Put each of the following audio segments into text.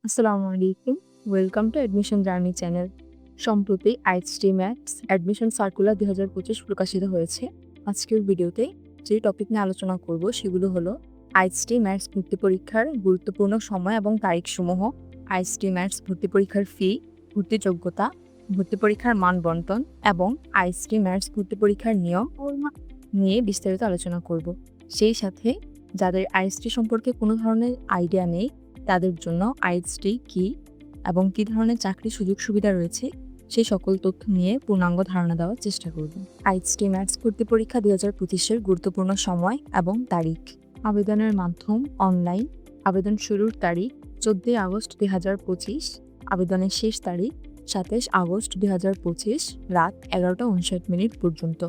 আসসালামু আলাইকুম। Welcome to admission journey channel. সম্প্রতি আইএসটি ম্যাথস অ্যাডমিশন সার্কুলার ২০২৫ প্রকাশিত হয়েছে। আজকের ভিডিওতে যে টপিক নিয়ে আলোচনা করব সেগুলো হলো আইএসটি ম্যাথস ভর্তি পরীক্ষার গুরুত্বপূর্ণ সময় এবং তারিখসমূহ, আইএসটি ম্যাথস ভর্তি পরীক্ষার ফি, ভর্তি যোগ্যতা, ভর্তি পরীক্ষার মান বন্টন এবং আইএসটি ম্যাথস ভর্তি পরীক্ষার নিয়ম নিয়ে বিস্তারিত আলোচনা করব। সেই সাথে যাদের আইএসটি সম্পর্কে কোনো ধরনের আইডিয়া নেই তাদের জন্য আইএসটি কি এবং কী ধরনের চাকরির সুযোগ সুবিধা রয়েছে সেই সকল তথ্য নিয়ে পূর্ণাঙ্গ ধারণা দেওয়ার চেষ্টা করব। আইএসটি ম্যাথস ভর্তি পরীক্ষা ২০২৫-এর গুরুত্বপূর্ণ সময় এবং তারিখ। আবেদনের মাধ্যম অনলাইন। আবেদন শুরুর তারিখ ১৪ আগস্ট ২০২৫। আবেদনের শেষ তারিখ ২৭ আগস্ট ২০২৫ রাত ১১টা ৫৯ পর্যন্ত।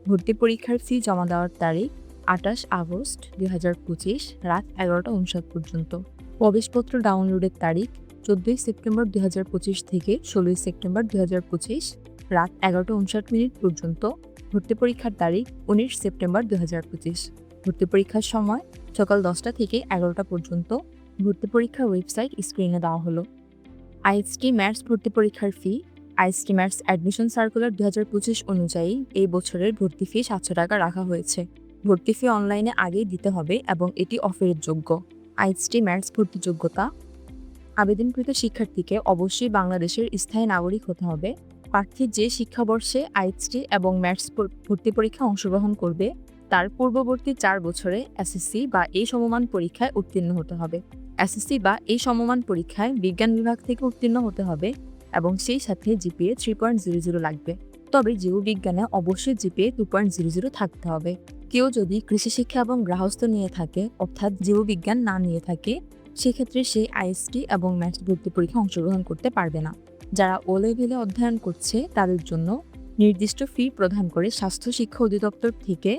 ভর্তি পরীক্ষার ফি জমা দেওয়ার তারিখ ২৮ আগস্ট ২০২৫ রাত ১১টা ৫৯ পর্যন্ত। প্রবেশপত্র ডাউনলোডের তারিখ ১৪ সেপ্টেম্বর ২০২৫ থেকে ১৬ সেপ্টেম্বর ২০২৫ রাত ১১টা ৫৯ পর্যন্ত। ভর্তি পরীক্ষার তারিখ ১৯ সেপ্টেম্বর ২০২৫। ভর্তি পরীক্ষার সময় সকাল ১০টা থেকে ১১টা পর্যন্ত। ভর্তি পরীক্ষার ওয়েবসাইট স্ক্রিনে দেওয়া হলো। আইএসটি ম্যাথস ভর্তি পরীক্ষার ফি। আইএসটি ম্যাথস অ্যাডমিশন সার্কুলার ২০২৫ অনুযায়ী এই বছরের ভর্তি ফি ৭০০ টাকা রাখা হয়েছে। ভর্তি ফি অনলাইনে আগেই দিতে হবে এবং এটি অফেরের যোগ্য। আইএসটি ম্যাথস ভর্তি যোগ্যতা। আবেদনকৃত শিক্ষার্থীকে অবশ্যই বাংলাদেশের স্থায়ী নাগরিক হতে হবে। প্রার্থী যে শিক্ষাবর্ষে আইএসটি এবং ম্যাথস ভর্তি পরীক্ষায় অংশগ্রহণ করবে তার পূর্ববর্তী ৪ বছরে এসএসসি বা এই সমমান পরীক্ষায় উত্তীর্ণ হতে হবে। এসএসসি বা এই সমমান পরীক্ষায় বিজ্ঞান বিভাগ থেকে উত্তীর্ণ হতে হবে এবং সেই সাথে জিপিএ 3.00 লাগবে। তবে জীববিজ্ঞানে অবশ্যই জিপিএ 2.00 থাকতে হবে। কেউ যদি কৃষি শিক্ষা এবং গৃহস্থ নিয়ে থাকে অর্থাৎ জীববিজ্ঞান না নিয়ে থাকে সেক্ষেত্রে সে আইএসটি এবং ম্যাথস ভর্তি পরীক্ষা অংশগ্রহণ করতে পারবে না। যারা ও লেভেলে অধ্যয়ন করছে তাদের জন্য নির্দিষ্ট ফি প্রদান করে স্বাস্থ্য শিক্ষা অধিদপ্তর থেকে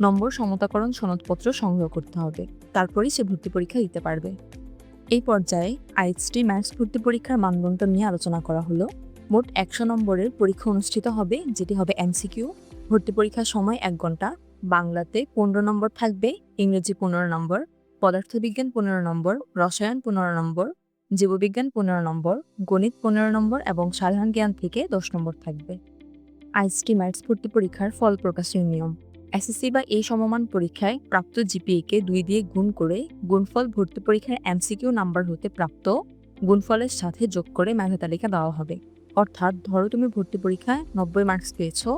নম্বর সমতাকরণ সনদপত্র সংগ্রহ করতে হবে, তারপরেই সে ভর্তি পরীক্ষা দিতে পারবে। এই পর্যায়ে আইএসটি ম্যাথস ভর্তি পরীক্ষার মানবন্টন নিয়ে আলোচনা করা হলো। মোট ১০০ নম্বরের পরীক্ষা অনুষ্ঠিত হবে, যেটি হবে এমসিকিউ। ভর্তি পরীক্ষার সময় ১ ঘন্টা। বাংলাতে ১৫ নম্বর থাকবে, ইংরেজি ১৫ নম্বর, পদার্থবিজ্ঞান ১৫ নম্বর, রসায়ন ১৫ নম্বর, জীববিজ্ঞান ১৫ নম্বর, গণিত ১৫ নম্বর এবং সাধারণ জ্ঞান থেকে ১০ নম্বর থাকবে। আইএসটি ম্যাথস ভর্তি পরীক্ষার ফল প্রকাশের নিয়ম। এসএসসি বা এই সমমান পরীক্ষায় প্রাপ্ত জিপিএকে ২ দিয়ে গুণ করে গুণফল ভর্তি পরীক্ষার এমসিকিউ নাম্বার হতে প্রাপ্ত গুণফলের সাথে যোগ করে মেধা তালিকা দেওয়া হবে। অর্থাৎ ধরো তুমি ভর্তি পরীক্ষায় ৯০ মার্কস পেয়েছো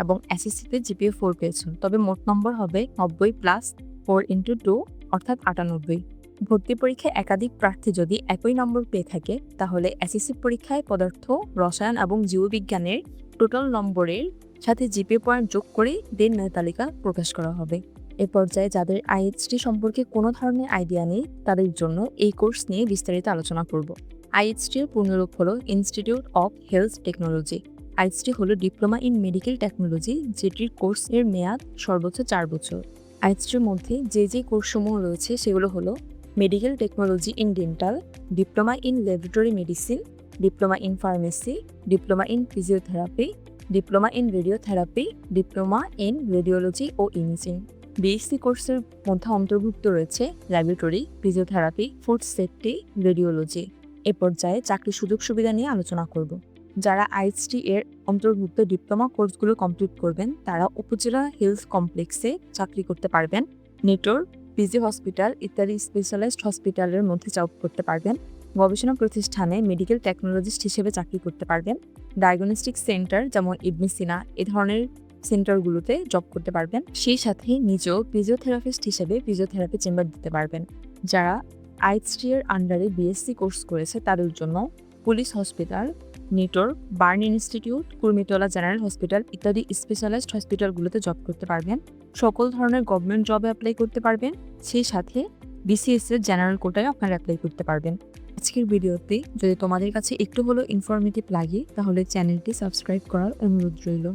এবং এসএসসিতে জিপিএ 4 পেয়েছো, তবে মোট নম্বর হবে ৯০ প্লাস 4 × 2 অর্থাৎ ৯৮। ভর্তি পরীক্ষায় একাধিক প্রার্থী যদি একই নম্বর পেয়ে থাকে তাহলে এসএসসি পরীক্ষায় পদার্থ, রসায়ন এবং জীববিজ্ঞানের টোটাল নম্বরের সাথে জিপিএ পয়েন্ট যোগ করে দেন মেধা তালিকা প্রকাশ করা হবে। এ পর্যায়ে যাদের আইএসটি সম্পর্কে কোনো ধরনের আইডিয়া নেই তাদের জন্য এই কোর্স নিয়ে বিস্তারিত আলোচনা করব। আইএসটির পূর্ণরূপ হলো institute of health technology. IST হলো ডিপ্লোমা ইন মেডিকেল টেকনোলজি, যেটির কোর্সের মেয়াদ সর্বোচ্চ ৪ বছর। আইএসটির মধ্যে যে কোর্সসমূহ রয়েছে সেগুলো হলো medical technology in dental, diploma in laboratory medicine, diploma in pharmacy, diploma in physiotherapy, diploma in radiotherapy, diploma in radiology ও ইমেজিং। বিএসসি কোর্সের মধ্যে অন্তর্ভুক্ত রয়েছে laboratory, physiotherapy, food safety, radiology. এ পর্যায়ে চাকরির সুযোগ সুবিধা নিয়ে আলোচনা করব। যারা আইএসটি এর অন্তর্ভুক্ত ডিপ্লোমা কোর্সগুলো কমপ্লিট করবেন তারা উপজেলা হেলথ কমপ্লেক্সে চাকরি করতে পারবেন। নেটর, পিজি হসপিটাল ইত্যাদি স্পেশালাইজড হসপিটালের মধ্যে জব করতে পারবেন। গবেষণা প্রতিষ্ঠানে মেডিকেল টেকনোলজিস্ট হিসেবে চাকরি করতে পারবেন। ডায়াগনস্টিক সেন্টার যেমন ইবনে সিনা এ ধরনের সেন্টারগুলোতে জব করতে পারবেন। সেই সাথে নিজেও ফিজিওথেরাপিস্ট হিসেবে ফিজিওথেরাপি চেম্বার দিতে পারবেন। যারা আইএসটি এর আন্ডারে বিএসসি কোর্স করেছে তাদের জন্য police hospital, নেটর, burn institute, Kurmitola general hospital ইত্যাদি স্পেশালাইজড হসপিটালগুলোতে জব করতে পারবেন। সকল ধরনের গভর্নমেন্ট জবে অ্যাপ্লাই করতে পারবেন। সেই সাথে বিসিএস এর জেনারেল কোটায় আপনারা অ্যাপ্লাই করতে পারবেন। আজকের ভিডিওতে যদি তোমাদের কাছে একটু হলেও ইনফরমেটিভ লাগে তাহলে চ্যানেলটি সাবস্ক্রাইব করার অনুরোধ রইল।